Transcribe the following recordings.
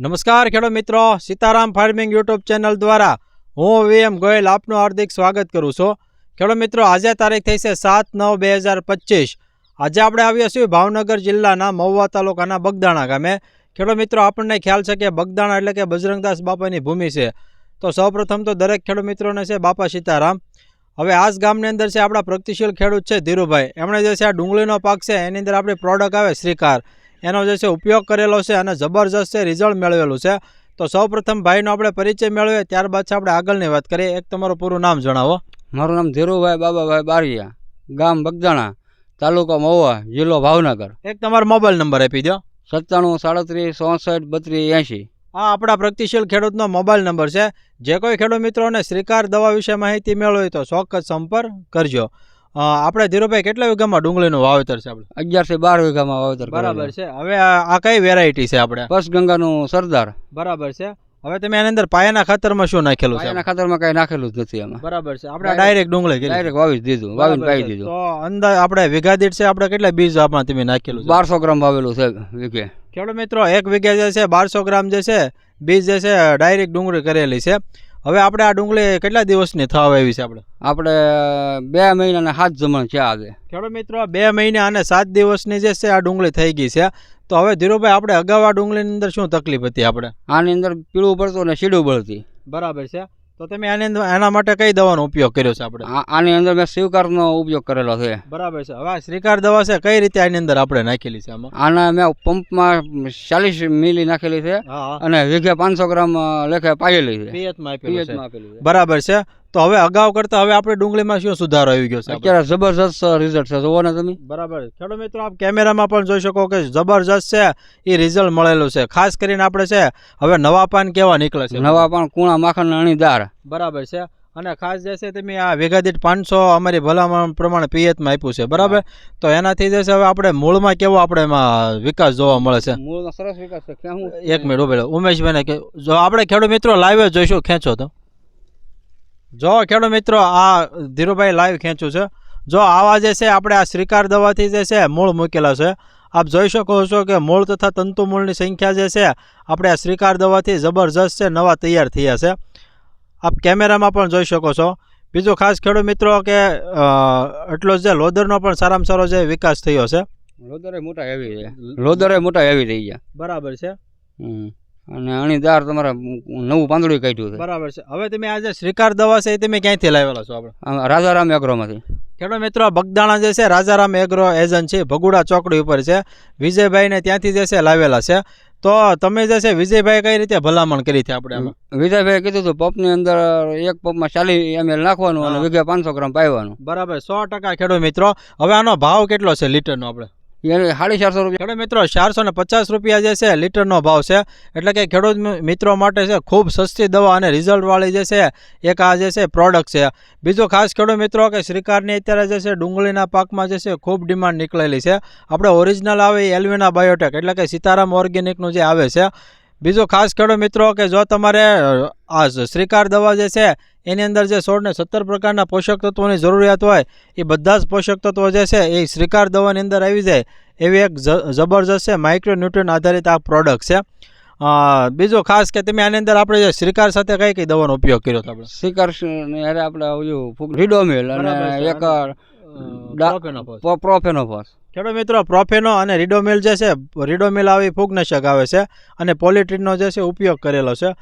નમસ્કાર ખેડૂત મિત્રો, સીતારામ ફાર્મિંગ યુટ્યુબ ચેનલ દ્વારા હું વીએમ ગોયલ આપનું હાર્દિક સ્વાગત કરું છું. ખેડૂત મિત્રો, આજે તારીખ થઈ છે 7/9/2025. આજે આપણે આવ્યા છીએ ભાવનગર જિલ્લાના મહુવા તાલુકાના બગદાણા ગામે. ખેડૂત મિત્રો, આપણને ખ્યાલ છે કે બગદાણા એટલે કે બજરંગદાસ બાપાની ભૂમિ છે. તો સૌપ્રથમ તો દરેક ખેડૂત મિત્રોને છે બાપા સીતારામ. હવે આ જ ગામની અંદર છે આપણા પ્રગતિશીલ ખેડૂત છે ધીરુભાઈ. એમણે જે છે આ ડુંગળીનો પાક છે એની અંદર આપણી પ્રોડક્ટ આવે શ્રીકાર, એનો જે છે ઉપયોગ કરેલો છે અને જબરજસ્ત છે રિઝલ્ટ મેળવેલું છે. તો સૌપ્રથમ ભાઈનો આપણે પરિચય મેળવીએ, ત્યારબાદ છે આપણે આગળની વાત કરીએ. એક તમારું પૂરું નામ જણાવો. મારું નામ ધીરુભાઈ બાબાભાઈ બારિયા, ગામ બગદાણા, તાલુકો મહુવા, જિલ્લો ભાવનગર. એક તમારો મોબાઈલ નંબર આપી દો. 97 37 64 32 80. આ આપણા પ્રગતિશીલ ખેડૂતનો મોબાઈલ નંબર છે. જે કોઈ ખેડૂત મિત્રોને શ્રીકાર દવા વિશે માહિતી મેળવી તો ચોક્કસ સંપર્ક કરજો. આપણે ધીરુભાઈ કેટલા વીઘામાં ડુંગળીનું વાવેતર છે? આપણે 11 થી 12 વીઘામાં વાવેતર બરાબર છે. હવે આ કઈ વેરાયટી છે આપણે? પસગંગાનું સરદાર. બરાબર છે. હવે તમે એની અંદર પાયાના ખાતરમાં શું નાખેલું છે? પાયાના ખાતરમાં કઈ નાખેલું જ નથી આમાં. બરાબર છે. આપણે ડાયરેક્ટ ડુંગળી ડાયરેક્ટ વાવી દીધું, વાવીને પાઈ દીધું. તો અંદર આપણે વીઘા દીઠ છે આપણે કેટલા બીજ આપણા તમે નાખેલું? 1200 ગ્રામ વાવેલું છે વીઘે. ખેડૂત મિત્રો, એક વીઘે જે છે 1200 ગ્રામ જે છે બીજ જે છે ડાયરેક્ટ ડુંગળી કરેલી છે. હવે આપણે આ ડુંગળી કેટલા દિવસની થવા આવી છે? આપણે 2 મહિના 7 જમણ છે આજે. ખેડૂત મિત્રો, 2 મહિના અને 7 દિવસની જે છે આ ડુંગળી થઈ ગઈ છે. તો હવે ધીરુભાઈ, આપણે અગાઉ આ ડુંગળીની અંદર શું તકલીફ હતી? આની અંદર પીળું પડતું ને સીડું બળતી. બરાબર છે. તો તમે આની અંદર એના માટે કઈ દવાનો ઉપયોગ કર્યો છે? આની અંદર મેં શ્રીકારનો ઉપયોગ કરેલો છે. બરાબર છે. હવે આ શ્રીકાર દવા છે કઈ રીતે આની અંદર આપણે નાખેલી છે? આના મેં પંપમાં 40 મિલી નાખેલી છે અને વીઘે 500 ગ્રામ લેખે પાયેલી છે. પિયતમાં આપેલી છે. બરાબર છે. તો હવે અગાઉ કરતા હવે આપણે ડુંગળીમાં શું સુધારો આવી ગયો છે? અત્યારે જબરજસ્ત રિઝલ્ટ છે, જોવો ને તમે. બરાબર. ખેડૂત મિત્રો, આપ કેમેરામાં પણ જોઈ શકો કે જબરજસ્ત છે એ રિઝલ્ટ મળેલું છે. ખાસ કરીને આપણે છે હવે નવા પાન કેવા નીકળે છે? નવા પાન કુણા માખણ અણીદાર. બરાબર છે. અને ખાસ જે છે તમે આ વીઘા દીઠ 500 અમારી ભલામણ પ્રમાણે પિયતમાં આપ્યું છે. બરાબર. તો એનાથી જે છે હવે આપણે મૂળમાં કેવો આપણે એમાં વિકાસ જોવા મળે છે? મૂળમાં સરસ વિકાસ છે. એક મિનિટ ઉભેલો ઉમેશભાઈને કે જો આપણે ખેડૂત મિત્રો લાઈવ જોઈશું, ખેંચો તો જો ખેડૂત મિત્રો, આ ધીરુભાઈ લાઈવ ખેંચું છે. જો આવા જે છે આપણે આ શ્રીકાર દવાથી જે છે મૂળ મૂકેલા છે. આપ જોઈ શકો છો કે મૂળ તથા તંતુ મૂળની સંખ્યા જે છે આપણે આ શ્રીકાર દવાથી જબરજસ્ત છે નવા તૈયાર થયા છે. આપ કેમેરામાં પણ જોઈ શકો છો. બીજું ખાસ ખેડૂત મિત્રો કે એટલો જ લોદરનો પણ સારામાં સારો જે વિકાસ થયો છે. લોદરે મોટા હેવી થઈ ગયા. બરાબર છે. અને અણીદાર તમારે નવું પાંદડું કાઢ્યું છે. બરાબર છે. હવે તમે આ જે શ્રીકાર દવા છે એ તમે ક્યાંથી લાવેલા છો? આપણે રાજારામ એગ્રોમાંથી. ખેડૂત મિત્રો, બગદાણા જે છે રાજારામ એગ્રો એજન્ટ છે, ભગુડા ચોકડી ઉપર છે. વિજયભાઈને ત્યાંથી જે છે લાવેલા છે. તો તમે જે છે વિજયભાઈ કઈ રીતે ભલામણ કરી હતી આપણે? વિજયભાઈ કીધું હતું પંપની અંદર એક પંપમાં 40 ml નાખવાનું અને વીઘે 500 ગ્રામ પાવાનું. બરાબર. 100% ખેડૂત મિત્રો. હવે આનો ભાવ કેટલો છે લીટરનો? આપણે 450 રૂપિયા. ખેડૂત મિત્રો, 450 રૂપિયા જે છે લીટરનો ભાવ છે. એટલે કે ખેડૂત મિત્રો માટે છે ખૂબ સસ્તી દવા અને રિઝલ્ટ વાળી જે છે એક આ જે છે પ્રોડક્ટ છે. બીજું ખાસ ખેડૂત મિત્રો કે શ્રીકારની અત્યારે જે છે ડુંગળીના પાકમાં જે છે ખૂબ ડિમાન્ડ નીકળેલી છે. આપણે ઓરિજિનલ આવે એ એલ્વિના બાયોટેક એટલે કે સીતારામ ઓર્ગેનિકનું જે આવે છે. બીજું ખાસ ખેડૂત મિત્રો કે જો તમારે આ શ્રીકાર દવા જે છે એની અંદર જે 16 ને 17 પ્રકારના પોષક તત્વોની જરૂરિયાત હોય એ બધા જ પોષક તત્વો જે છે એ શ્રીકાર દવાની અંદર આવી જાય એવી એક જબરજસ્ત છે માઇક્રોન્યુટ્રિયન આધારિત આ પ્રોડક્ટ છે. બીજું ખાસ કે તમે આની અંદર આપણે જે શ્રીકાર સાથે કઈ કઈ દવાનો ઉપયોગ કર્યો હતો? શ્રીકાર આપણે રીડોમિલ અને એક પ્રોફેનોફોસ. ખેડૂત મિત્રો, પ્રોફેનો અને રીડોમિલ જે છે, રીડોમિલ આવી ફૂગનાશક આવે છે અને પોલિટ્રીનનો જે છે ઉપયોગ કરેલો છે.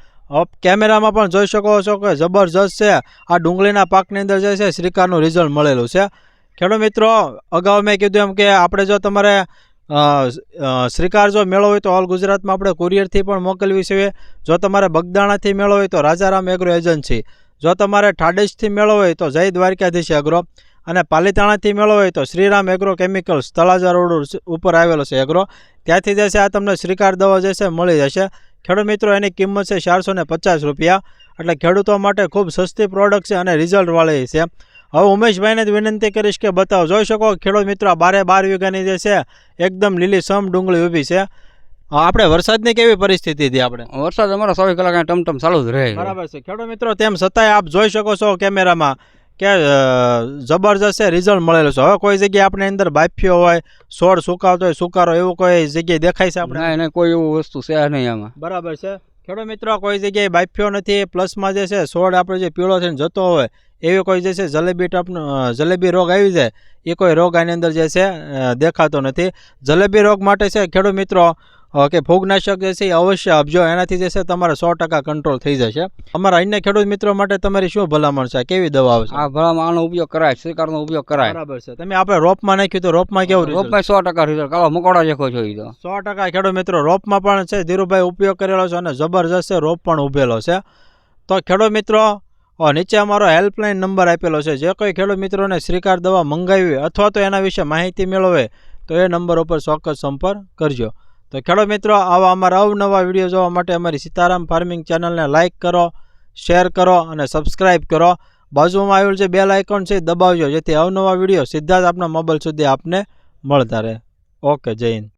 કેમેરામાં પણ જોઈ શકો છો કે જબરજસ્ત છે આ ડુંગળીના પાકની અંદર જે છે શ્રીકારનું રિઝલ્ટ મળેલું છે. ખેડૂત મિત્રો, અગાઉ મેં કીધું એમ કે આપણે જો તમારે શ્રીકાર જો મેળવો હોય તો ઓલ ગુજરાતમાં આપણે કુરિયરથી પણ મોકલવી છે. જો તમારે બગદાણાથી મેળવો હોય તો રાજારામ એગ્રો એજન્સી. જો તમારે ઠાડેજથી મેળવો હોય તો જય દ્વારકાધીશ એગ્રો. અને પાલીતાણાથી મેળવો હોય તો Shriram agro chemicals, Talaja road ઉપર આવેલો છે એગ્રો. ત્યાંથી જે છે આ તમને શ્રીકાર દવા જે છે મળી જશે. ખેડૂત મિત્રો, એની કિંમત છે 450 રૂપિયા. એટલે ખેડૂતો માટે ખૂબ સસ્તી પ્રોડક્ટ છે અને રિઝલ્ટ વાળી છે. હવે ઉમેશભાઈને જ વિનંતી કરીશ કે બતાવો. જોઈ શકો ખેડૂત મિત્રો, 12 વીઘાની જે છે એકદમ લીલી સમ ડુંગળી ઊભી છે. આપણે વરસાદની કેવી પરિસ્થિતિ હતી? આપણે વરસાદ અમારો 24 કલાક ટમટમ ચાલુ જ રહે. બરાબર છે. ખેડૂત મિત્રો, તેમ છતાંય આપ જોઈ શકો છો કેમેરામાં કે જબરજસ્ત છે રિઝલ્ટ મળેલું છે. હવે કોઈ જગ્યાએ આપણે અંદર બાફ્યો હોય, છોડ સુકાવતો હોય, સુકારો એવું કોઈ જગ્યાએ દેખાય છે આપણે? નહીં કોઈ એવું વસ્તુ છે નહીં આમાં. બરાબર છે. ખેડૂત મિત્રો કોઈ જગ્યાએ બાફ્યો નથી, પ્લસમાં જે છે છોડ આપણો જે પીળો થઈને જતો હોય એવી કોઈ જે છે જલેબી રોગ આવી જાય એ કોઈ રોગ આની અંદર જે છે દેખાતો નથી. જલેબી રોગ માટે છે ખેડૂત મિત્રો કે ફૂગનાશક જે છે એ અવશ્ય આપજો, એનાથી જે છે તમારે 100% કંટ્રોલ થઈ જશે. અમારા અન્ય ખેડૂત મિત્રો માટે તમારી શું ભલામણ છે? કેવી દવા આવશે? આ ભલામાં આનો ઉપયોગ કરાય, સ્વીકારનો ઉપયોગ કરાય. બરાબર છે. તમે આપણે રોપમાં નાખ્યું તો રોપમાં કેવું result? રોપમાં 100% રિઝલ્ટ. કાળો મકોડા જેખો છો ઈ તો 100% ખેડૂત મિત્રો રોપમાં પણ છે ધીરુભાઈ ઉપયોગ કરેલો છે અને જબરજસ્ત છે રોપ પણ ઉભેલો છે. તો ખેડૂત મિત્રો નીચે અમારો હેલ્પલાઇન નંબર આપેલો છે. જે કોઈ ખેડૂત મિત્રોને શ્રીકાર દવા મંગાવી અથવા તો એના વિશે માહિતી મેળવે તો એ નંબર ઉપર ચોક્કસ સંપર્ક કરજો. તો ખેડૂત મિત્રો આવા અમારા અવનવા વિડીયો જોવા માટે અમારી સીતારામ ફાર્મિંગ ચેનલને લાઇક કરો, શેર કરો અને સબસ્ક્રાઈબ કરો. બાજુમાં આવેલું જે બેલ આઇકોન છે દબાવજો, જેથી અવનવા વિડીયો સીધા જ આપણા મોબાઈલ સુધી આપને મળતા રહે. ઓકે, જય હિન્દ.